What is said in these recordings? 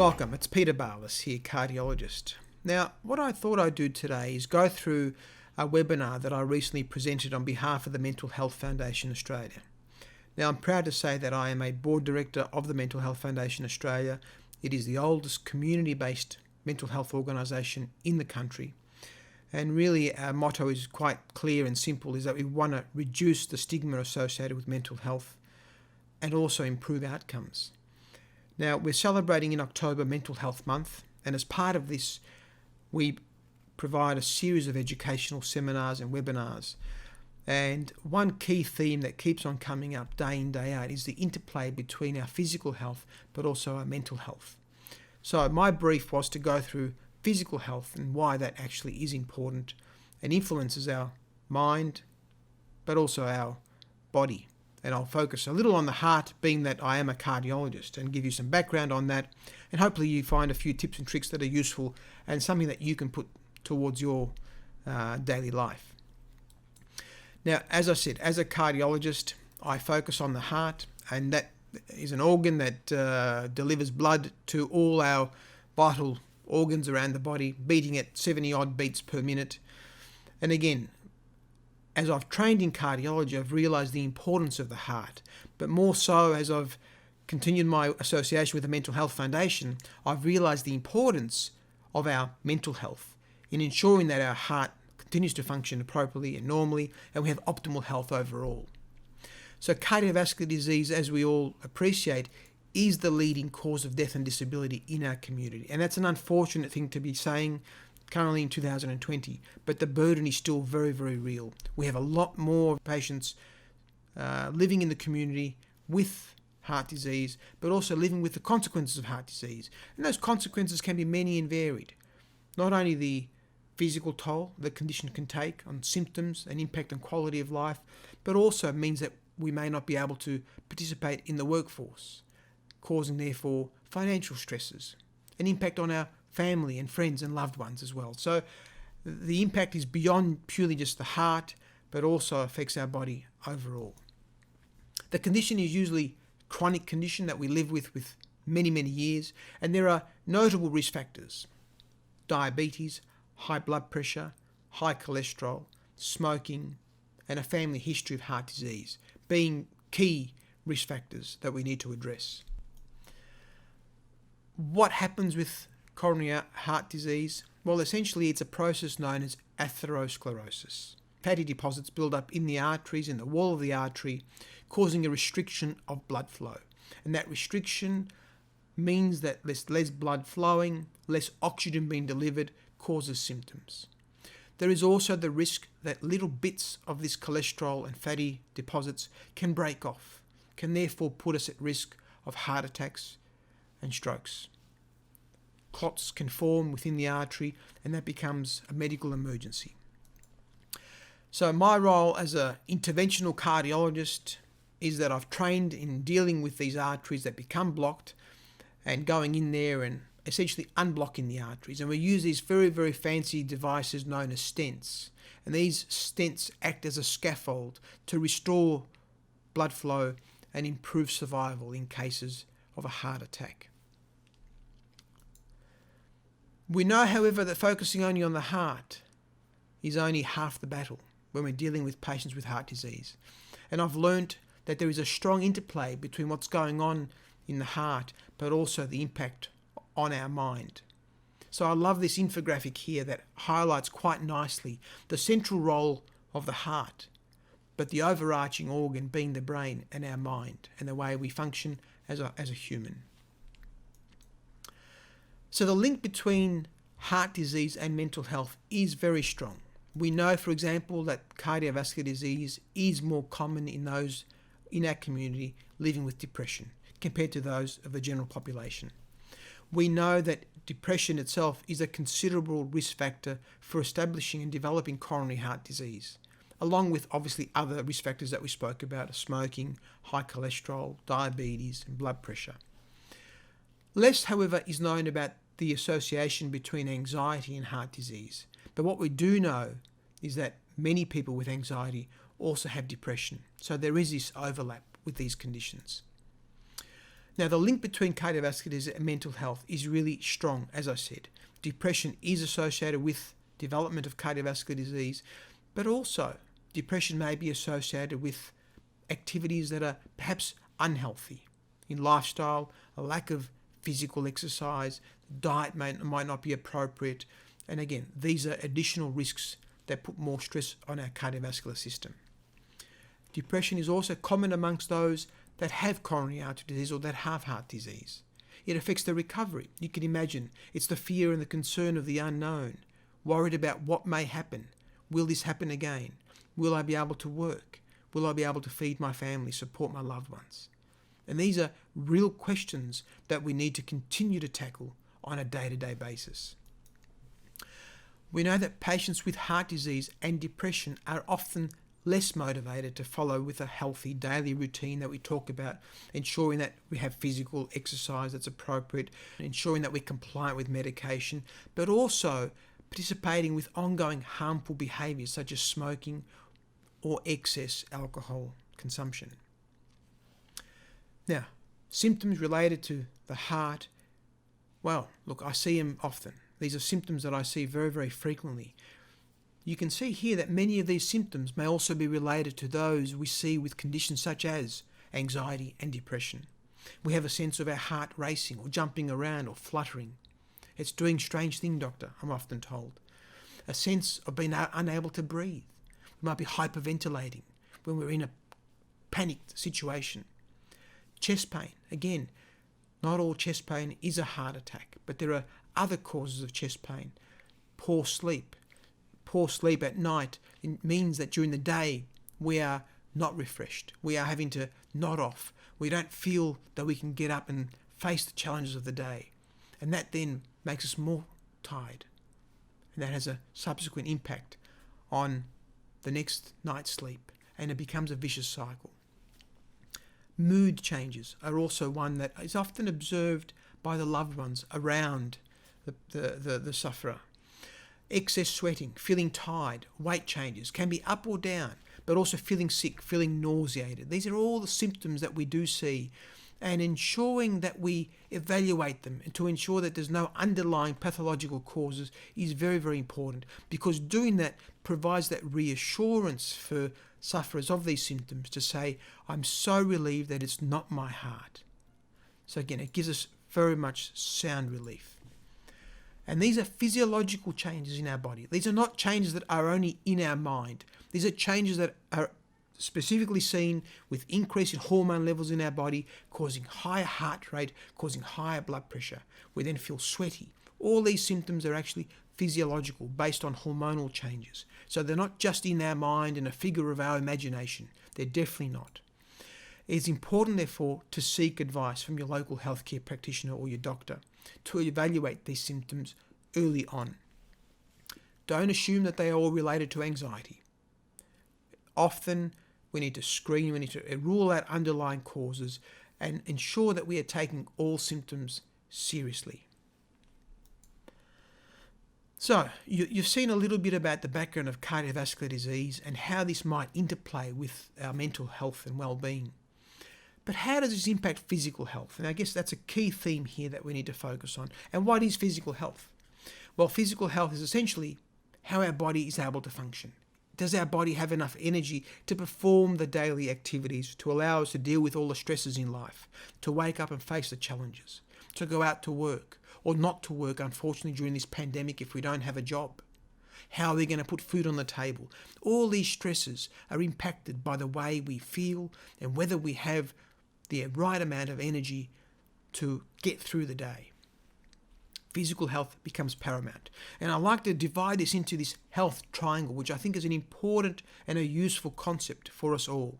Welcome, it's Peter Barlas here, cardiologist. Now, what I thought I'd do today is go through a webinar that I recently presented on behalf of the Mental Health Foundation Australia. Now, I'm proud to say that I am a board director of the Mental Health Foundation Australia. It is the oldest community-based mental health organisation in the country. And really our motto is quite clear and simple, is that we want to reduce the stigma associated with mental health and also improve outcomes. Now, we're celebrating in October Mental Health Month, and as part of this, we provide a series of educational seminars and webinars. And one key theme that keeps on coming up day in, day out is the interplay between our physical health but also our mental health. So my brief was to go through physical health and why that actually is important and influences our mind but also our body. And I'll focus a little on the heart, being that I am a cardiologist, and give you some background on that, and hopefully you find a few tips and tricks that are useful and something that you can put towards your daily life. Now, as I said, as a cardiologist, I focus on the heart, and that is an organ that delivers blood to all our vital organs around the body, beating at 70 odd beats per minute. And again, as I've trained in cardiology, I've realised the importance of the heart, but more so as I've continued my association with the Mental Health Foundation, I've realised the importance of our mental health in ensuring that our heart continues to function appropriately and normally, and we have optimal health overall. So cardiovascular disease, as we all appreciate, is the leading cause of death and disability in our community, and that's an unfortunate thing to be saying currently in 2020, but the burden is still very, very real. We have a lot more patients living in the community with heart disease, but also living with the consequences of heart disease. And those consequences can be many and varied. Not only the physical toll the condition can take on symptoms and impact on quality of life, but also means that we may not be able to participate in the workforce, causing therefore financial stresses, an impact on our family and friends and loved ones as well. So the impact is beyond purely just the heart, but also affects our body overall. The condition is usually a chronic condition that we live with many, many years, and there are notable risk factors: diabetes, high blood pressure, high cholesterol, smoking, and a family history of heart disease being key risk factors that we need to address. What happens with coronary heart disease? Well, essentially it's a process known as atherosclerosis. Fatty deposits build up in the arteries, in the wall of the artery, causing a restriction of blood flow. And that restriction means that there's less blood flowing, less oxygen being delivered, causes symptoms. There is also the risk that little bits of this cholesterol and fatty deposits can break off, can therefore put us at risk of heart attacks and strokes. Clots can form within the artery, and that becomes a medical emergency. So my role as an interventional cardiologist is that I've trained in dealing with these arteries that become blocked and going in there and essentially unblocking the arteries. And we use these very, very fancy devices known as stents. And these stents act as a scaffold to restore blood flow and improve survival in cases of a heart attack. We know, however, that focusing only on the heart is only half the battle when we're dealing with patients with heart disease. And I've learnt that there is a strong interplay between what's going on in the heart, but also the impact on our mind. So I love this infographic here that highlights quite nicely the central role of the heart, but the overarching organ being the brain and our mind and the way we function as a human. So the link between heart disease and mental health is very strong. We know, for example, that cardiovascular disease is more common in those in our community living with depression compared to those of the general population. We know that depression itself is a considerable risk factor for establishing and developing coronary heart disease, along with obviously other risk factors that we spoke about: smoking, high cholesterol, diabetes, and blood pressure. Less, however, is known about the association between anxiety and heart disease. But what we do know is that many people with anxiety also have depression. So there is this overlap with these conditions. Now, the link between cardiovascular disease and mental health is really strong, as I said. Depression is associated with development of cardiovascular disease, but also depression may be associated with activities that are perhaps unhealthy in lifestyle, a lack of physical exercise, diet might not be appropriate, and again, these are additional risks that put more stress on our cardiovascular system. Depression is also common amongst those that have coronary artery disease or that have heart disease. It affects the recovery. You can imagine it's the fear and the concern of the unknown, worried about what may happen. Will this happen again? Will I be able to work? Will I be able to feed my family, support my loved ones? And these are real questions that we need to continue to tackle on a day-to-day basis. We know that patients with heart disease and depression are often less motivated to follow with a healthy daily routine that we talk about, ensuring that we have physical exercise that's appropriate, ensuring that we're compliant with medication, but also participating with ongoing harmful behaviours such as smoking or excess alcohol consumption. Now, symptoms related to the heart, well, look, I see them often. These are symptoms that I see very, very frequently. You can see here that many of these symptoms may also be related to those we see with conditions such as anxiety and depression. We have a sense of our heart racing or jumping around or fluttering. It's doing strange thing, doctor, I'm often told. A sense of being unable to breathe. We might be hyperventilating when we're in a panicked situation. Chest pain, again, not all chest pain is a heart attack, but there are other causes of chest pain. Poor sleep. Poor sleep at night means that during the day we are not refreshed. We are having to nod off. We don't feel that we can get up and face the challenges of the day. And that then makes us more tired. And that has a subsequent impact on the next night's sleep. And it becomes a vicious cycle. Mood changes are also one that is often observed by the loved ones around the sufferer. Excess sweating, feeling tired, weight changes can be up or down, but also feeling sick, feeling nauseated. These are all the symptoms that we do see, and ensuring that we evaluate them and to ensure that there's no underlying pathological causes is very, very important, because doing that provides that reassurance for sufferers of these symptoms to say, I'm so relieved that it's not my heart. So again, it gives us very much sound relief. And these are physiological changes in our body. These are not changes that are only in our mind. These are changes that are specifically seen with increase in hormone levels in our body, causing higher heart rate, causing higher blood pressure. We then feel sweaty. All these symptoms are actually physiological, based on hormonal changes. So they're not just in our mind and a figure of our imagination. They're definitely not. It's important, therefore, to seek advice from your local healthcare practitioner or your doctor to evaluate these symptoms early on. Don't assume that they are all related to anxiety. Often we need to screen, we need to rule out underlying causes and ensure that we are taking all symptoms seriously. So, you've seen a little bit about the background of cardiovascular disease and how this might interplay with our mental health and well-being. But how does this impact physical health? And I guess that's a key theme here that we need to focus on. And what is physical health? Well, physical health is essentially how our body is able to function. Does our body have enough energy to perform the daily activities to allow us to deal with all the stresses in life, to wake up and face the challenges, to go out to work, or not to work, unfortunately, during this pandemic if we don't have a job? How are we going to put food on the table? All these stresses are impacted by the way we feel and whether we have the right amount of energy to get through the day. Physical health becomes paramount. And I like to divide this into this health triangle, which I think is an important and a useful concept for us all,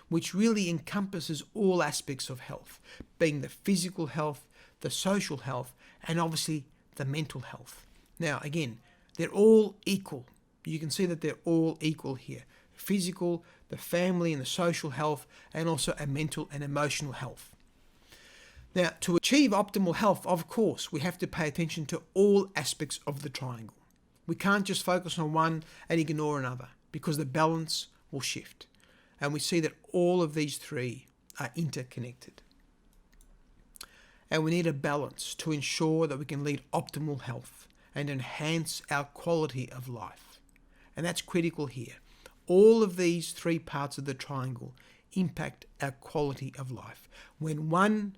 which really encompasses all aspects of health, being the physical health, the social health, and obviously the mental health. Now, again, they're all equal. You can see that they're all equal here. Physical, the family and the social health, and also a mental and emotional health. Now, to achieve optimal health, of course, we have to pay attention to all aspects of the triangle. We can't just focus on one and ignore another, because the balance will shift. And we see that all of these three are interconnected. and we need a balance to ensure that we can lead optimal health and enhance our quality of life. And that's critical here. All of these three parts of the triangle impact our quality of life. When one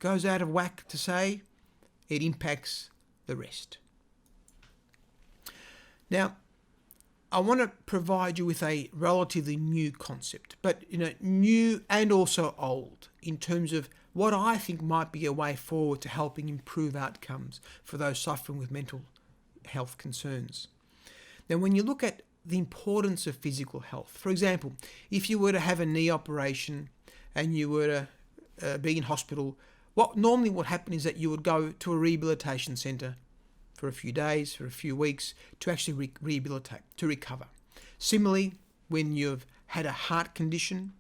goes out of whack, to say, it impacts the rest. Now, I want to provide you with a relatively new concept, but new and also old in terms of what I think might be a way forward to helping improve outcomes for those suffering with mental health concerns. Now, when you look at the importance of physical health, for example, if you were to have a knee operation and you were to be in hospital, what normally would happen is that you would go to a rehabilitation centre for a few days, for a few weeks, to actually rehabilitate, to recover. Similarly, when you've had a heart condition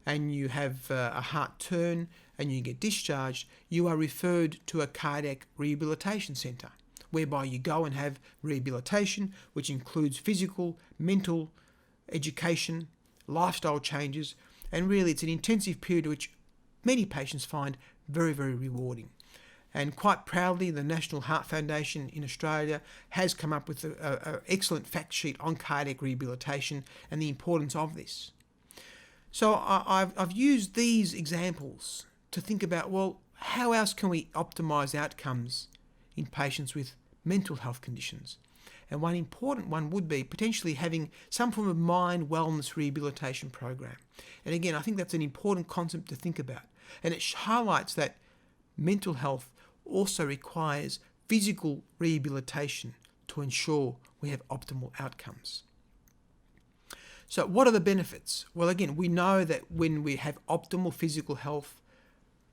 and you have a heart turn and you get discharged, you are referred to a cardiac rehabilitation centre, whereby you go and have rehabilitation, which includes physical, mental, education, lifestyle changes, and really it's an intensive period which many patients find very, very rewarding. And quite proudly, the National Heart Foundation in Australia has come up with an excellent fact sheet on cardiac rehabilitation and the importance of this. So I've used these examples to think about, well, how else can we optimise outcomes in patients with mental health conditions? And one important one would be potentially having some form of mind wellness rehabilitation program. And again, I think that's an important concept to think about. And it highlights that mental health also requires physical rehabilitation to ensure we have optimal outcomes. So what are the benefits? Well, again, we know that when we have optimal physical health,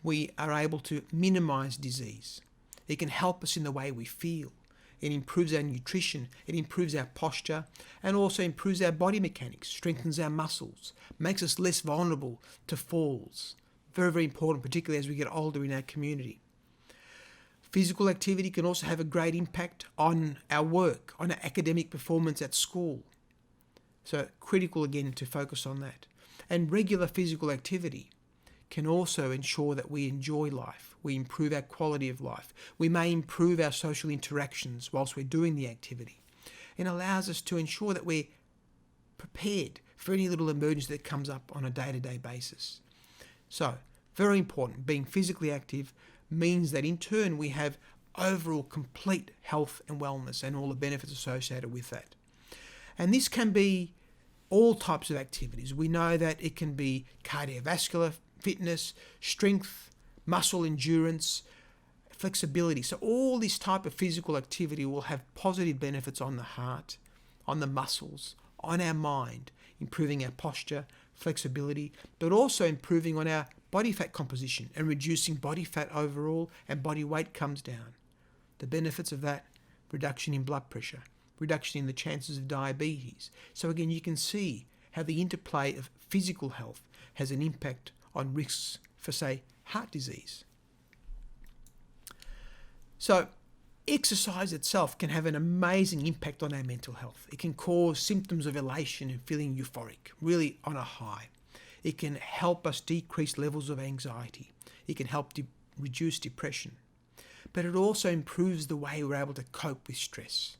we are able to minimize disease. It can help us in the way we feel. It improves our nutrition, it improves our posture, and also improves our body mechanics, strengthens our muscles, makes us less vulnerable to falls. Very, very important, particularly as we get older in our community. Physical activity can also have a great impact on our work, on our academic performance at school. So critical again to focus on that. And regular physical activity can also ensure that we enjoy life, we improve our quality of life, we may improve our social interactions whilst we're doing the activity. It allows us to ensure that we're prepared for any little emergency that comes up on a day-to-day basis. So, very important, being physically active means that in turn we have overall complete health and wellness and all the benefits associated with that. And this can be all types of activities. We know that it can be cardiovascular fitness, strength, muscle endurance, flexibility. So all this type of physical activity will have positive benefits on the heart, on the muscles, on our mind, improving our posture, flexibility, but also improving on our body fat composition and reducing body fat overall, and body weight comes down. The benefits of that: reduction in blood pressure, reduction in the chances of diabetes. So again, you can see how the interplay of physical health has an impact on risks for, say, heart disease. So exercise itself can have an amazing impact on our mental health. It can cause symptoms of elation and feeling euphoric, really on a high. It can help us decrease levels of anxiety. It can help reduce depression. But it also improves the way we're able to cope with stress.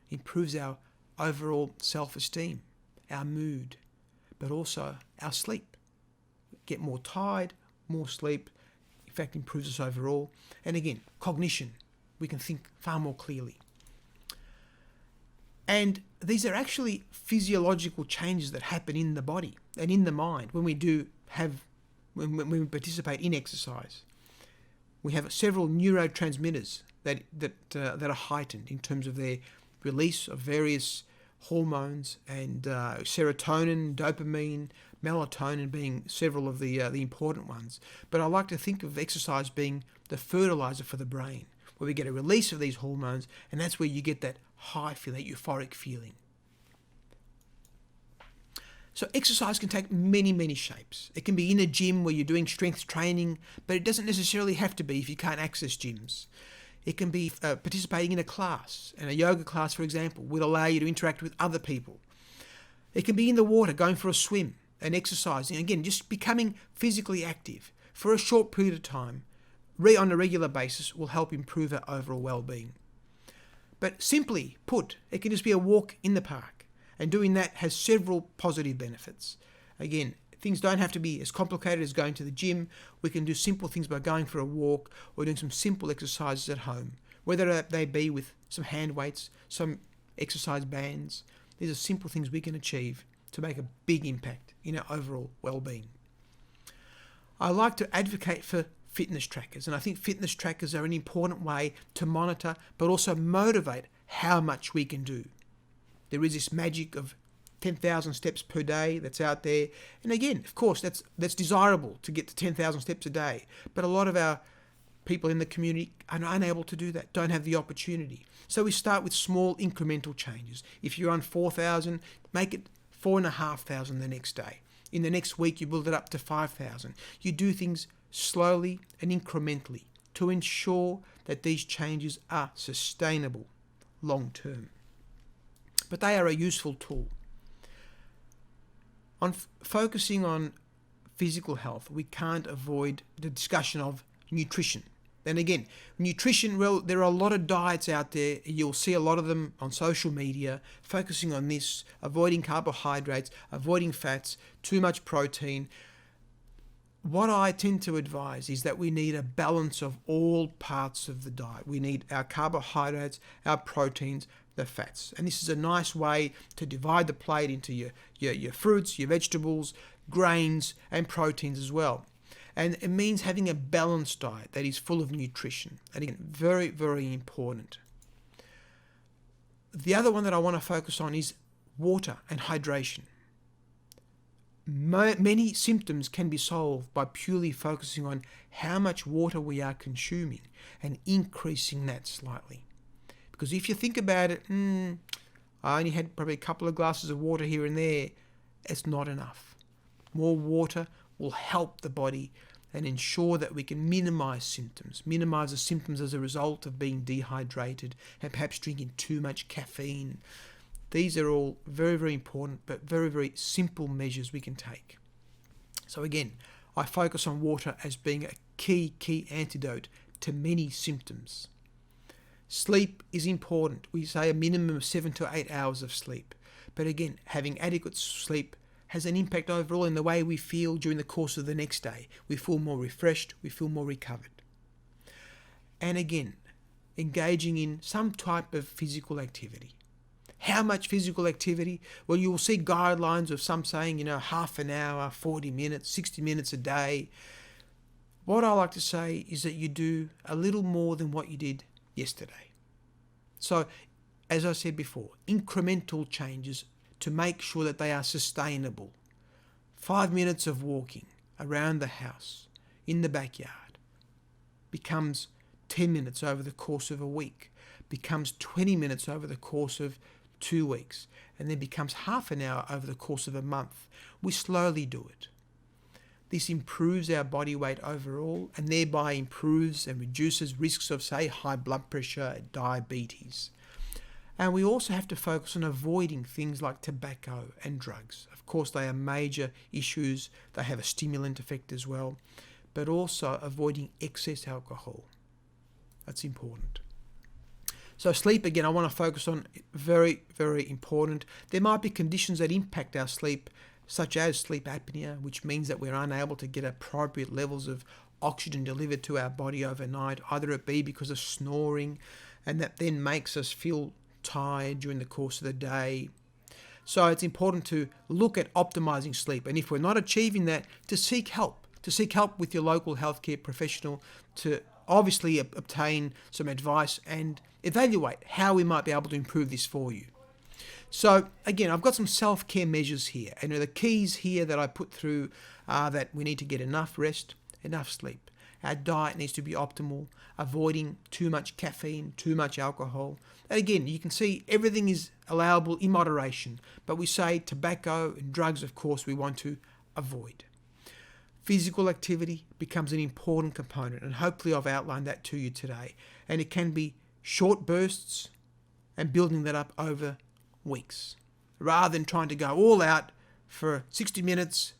It improves our overall self-esteem, our mood, but also our sleep. We get more tired, more sleep, in fact improves us overall. And again, cognition. We can think far more clearly. And these are actually physiological changes that happen in the body and in the mind when we when we participate in exercise. We have several neurotransmitters that are heightened in terms of their release of various hormones, and serotonin, dopamine, melatonin being several of the important ones. But I like to think of exercise being the fertilizer for the brain, where we get a release of these hormones, and that's where you get that high feeling, that euphoric feeling. So exercise can take many, many shapes. It can be in a gym where you're doing strength training, but it doesn't necessarily have to be if you can't access gyms. It can be participating in a class, and a yoga class, for example, will allow you to interact with other people. It can be in the water, going for a swim and exercising. Again, just becoming physically active for a short period of time on a regular basis will help improve our overall well-being. But simply put, it can just be a walk in the park, and doing that has several positive benefits. Again, things don't have to be as complicated as going to the gym. We can do simple things by going for a walk or doing some simple exercises at home, whether they be with some hand weights, some exercise bands. These are simple things we can achieve to make a big impact in our overall well-being. I like to advocate for fitness trackers, and I think fitness trackers are an important way to monitor but also motivate how much we can do. There is this magic of 10,000 steps per day that's out there, and again, of course, that's desirable to get to 10,000 steps a day, but a lot of our people in the community are unable to do that, don't have the opportunity. So we start with small incremental changes. If you're on 4,000, make it 4,500 the next day. In the next week, you build it up to 5,000. You do things slowly and incrementally to ensure that these changes are sustainable long term. But they are a useful tool. On focusing on physical health, we can't avoid the discussion of nutrition. Then again, nutrition, well, there are a lot of diets out there. You'll see a lot of them on social media, focusing on this, avoiding carbohydrates, avoiding fats, too much protein. What I tend to advise is that we need a balance of all parts of the diet. We need our carbohydrates, our proteins, the fats. And this is a nice way to divide the plate into your fruits, your vegetables, grains, and proteins as well. And it means having a balanced diet that is full of nutrition. And again, very, very important. The other one that I want to focus on is water and hydration. Many symptoms can be solved by purely focusing on how much water we are consuming and increasing that slightly. Because if you think about it, I only had probably a couple of glasses of water here and there, it's not enough. More water will help the body and ensure that we can minimize the symptoms as a result of being dehydrated and perhaps drinking too much caffeine. These are all very, very important, but very, very simple measures we can take. So again, I focus on water as being a key antidote to many symptoms. Sleep is important. We say a minimum of 7 to 8 hours of sleep. But again, having adequate sleep has an impact overall in the way we feel during the course of the next day. We feel more refreshed, we feel more recovered. And again, engaging in some type of physical activity. How much physical activity? Well, you will see guidelines of some saying, half an hour, 40 minutes, 60 minutes a day. What I like to say is that you do a little more than what you did yesterday. So, as I said before, incremental changes to make sure that they are sustainable. 5 minutes of walking around the house, in the backyard, becomes 10 minutes over the course of a week, becomes 20 minutes over the course of 2 weeks, and then becomes half an hour over the course of a month. We slowly do it. This improves our body weight overall and thereby improves and reduces risks of, say, high blood pressure, diabetes. And we also have to focus on avoiding things like tobacco and drugs. Of course, they are major issues. They have a stimulant effect as well, but also avoiding excess alcohol. That's important. So sleep, again, I want to focus on very, very important. There might be conditions that impact our sleep, such as sleep apnea, which means that we're unable to get appropriate levels of oxygen delivered to our body overnight, either it be because of snoring, and that then makes us feel tired during the course of the day. So it's important to look at optimizing sleep, and if we're not achieving that, to seek help with your local healthcare professional to obviously obtain some advice and evaluate how we might be able to improve this for you. So again, I've got some self-care measures here, and the keys here that I put through are that we need to get enough rest, enough sleep. Our diet needs to be optimal, avoiding too much caffeine, too much alcohol. And again, you can see everything is allowable in moderation, but we say tobacco and drugs, of course, we want to avoid. Physical activity becomes an important component, and hopefully I've outlined that to you today. And it can be short bursts and building that up over weeks, rather than trying to go all out for 60 minutes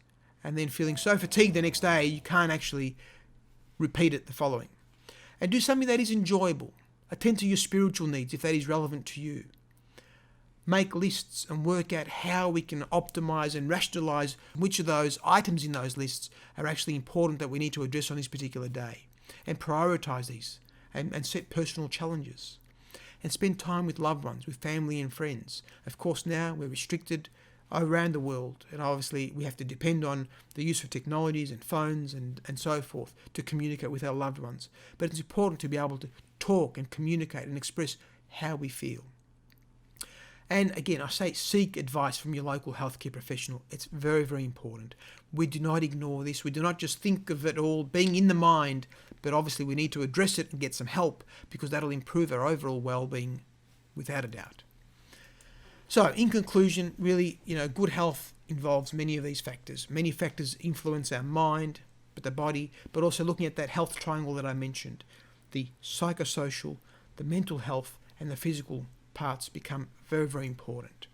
and then feeling so fatigued the next day you can't actually repeat it the following. And do something that is enjoyable. Attend to your spiritual needs if that is relevant to you. Make lists and work out how we can optimize and rationalize which of those items in those lists are actually important that we need to address on this particular day. And prioritize these and set personal challenges. And spend time with loved ones, with family and friends. Of course, now we're restricted around the world, and obviously we have to depend on the use of technologies and phones and so forth to communicate with our loved ones. But it's important to be able to talk and communicate and express how we feel. And again, I say seek advice from your local healthcare professional. It's very, very important. We do not ignore this. We do not just think of it all being in the mind, but obviously we need to address it and get some help, because that'll improve our overall well-being without a doubt. So in conclusion, really, good health involves many of these factors. Many factors influence our mind, but the body, but also looking at that health triangle that I mentioned. The psychosocial, the mental health, and the physical parts become very, very important.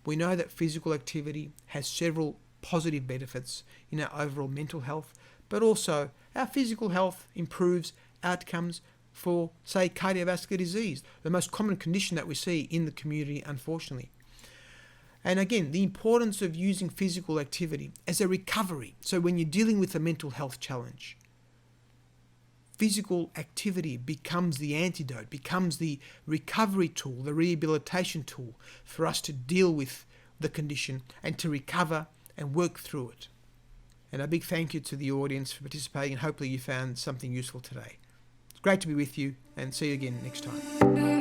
We know that physical activity has several positive benefits in our overall mental health, but also our physical health improves outcomes for, say, cardiovascular disease, the most common condition that we see in the community, unfortunately. And again, the importance of using physical activity as a recovery. So when you're dealing with a mental health challenge, physical activity becomes the antidote, becomes the recovery tool, the rehabilitation tool for us to deal with the condition and to recover and work through it. And a big thank you to the audience for participating, and hopefully you found something useful today. It's great to be with you, and see you again next time.